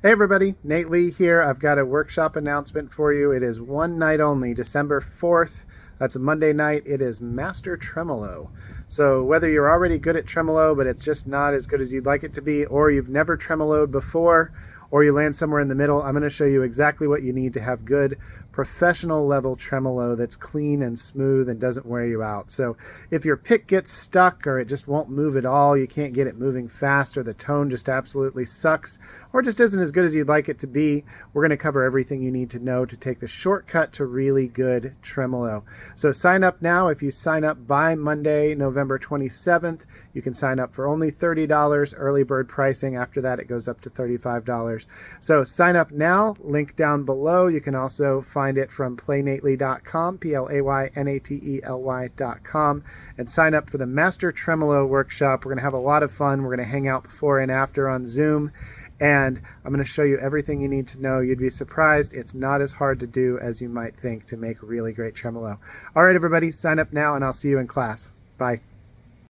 Hey everybody, Nate Lee here. I've got a workshop announcement for you. It is one night only, December 4th. That's a Monday night. It is Master Tremolo. So whether you're already good at tremolo, but it's just not as good as you'd like it to be, or you've never tremoloed before, or you land somewhere in the middle, I'm going to show you exactly what you need to have good professional level tremolo that's clean and smooth and doesn't wear you out. So if your pick gets stuck or it just won't move at all, you can't get it moving fast, or the tone just absolutely sucks, or just isn't as good as you'd like it to be, we're going to cover everything you need to know to take the shortcut to really good tremolo. So sign up now. If you sign up by Monday, November 27th, you can sign up for only $30 early bird pricing. After that, it goes up to $35. So sign up now, link down below. You can also find it from playnately.com, playnately.com, and sign up for the Master Tremolo Workshop. We're going to have a lot of fun. We're going to hang out before and after on Zoom, and I'm going to show you everything you need to know. You'd be surprised. It's not as hard to do as you might think to make really great tremolo. All right, everybody, sign up now, and I'll see you in class. Bye.